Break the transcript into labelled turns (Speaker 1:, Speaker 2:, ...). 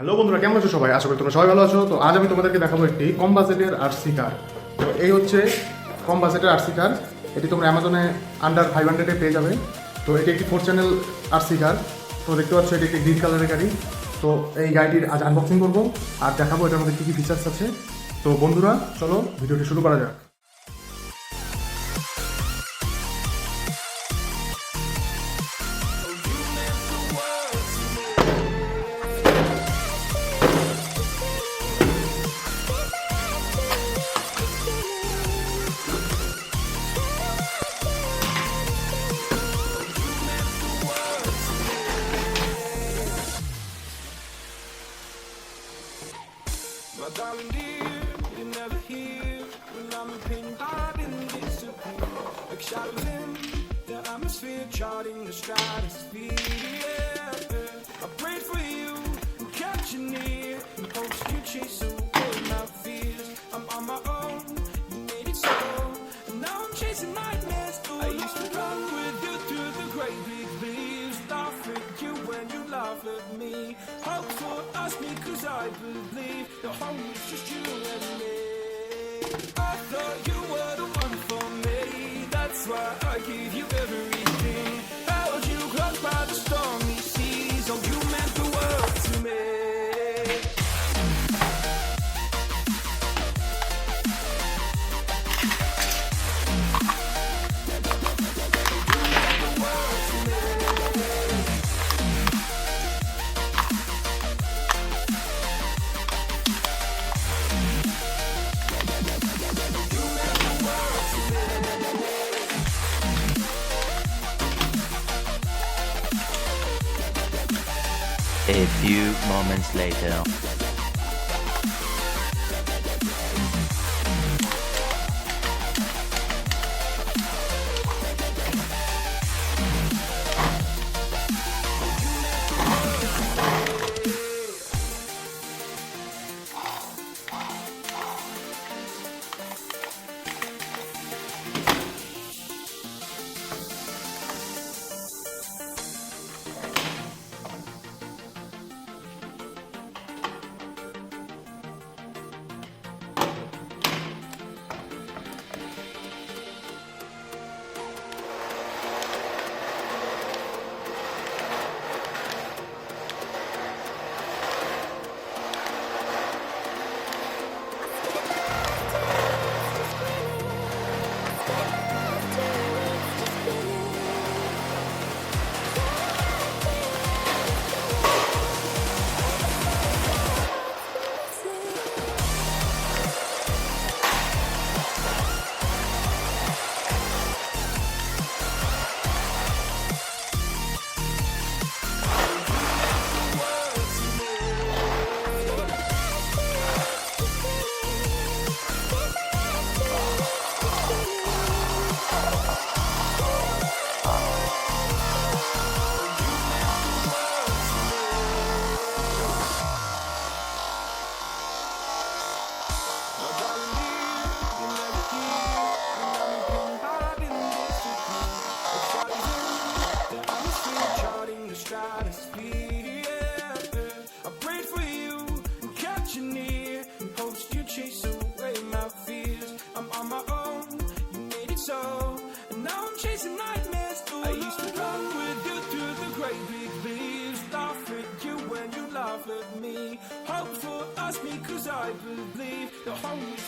Speaker 1: Hello বন্ধুরা, কেমন আছো সবাই? আশা করি তোমরা সবাই ভালো আছো। তো আজ আমি তোমাদেরকে দেখাবো একটি কম বাজেটের আরসি কার। তো এই হচ্ছে কম বাজেটের আরসি কার। এটি তোমরা অ্যামাজনে আন্ডার 500-এ পেয়ে যাবে। তো এটি একটি 4 চ্যানেল আরসি কার। তো দেখতে পাচ্ছ এটি একটি গ্রিন কালারের গাড়ি। তো এই গাড়িটির আজ আনবক্সিং করবো আর দেখাবো এটার মধ্যে কী কী ফিচার্স আছে। তো বন্ধুরা চলো ভিডিওটি শুরু করা যাক।
Speaker 2: My darling dear, you're never here when I'm in pain, hiding disappear like shadows in the atmosphere, charting the stratosphere. Yeah. I prayed for you and kept you near in hopes you chase away my fears. I'm on my own, you made it so, and now I'm chasing nightmares. Ooh, I used to run with you through the great big leaves, laugh at you when you laugh at me. Hope for us because I believe the home is just you and me. I thought you were the one for me, that's why I gave you everything. Held you close by the stormy seas, oh you meant the world to me.
Speaker 3: A few moments later.
Speaker 2: I prayed for you and kept you near in hopes you chase away my fears. I'm on my own, you made it so, and now I'm chasing nightmares. Ooh, I used to run with you through the great big leaves, laugh at you when you laugh at me. Hope for us because I believe the home is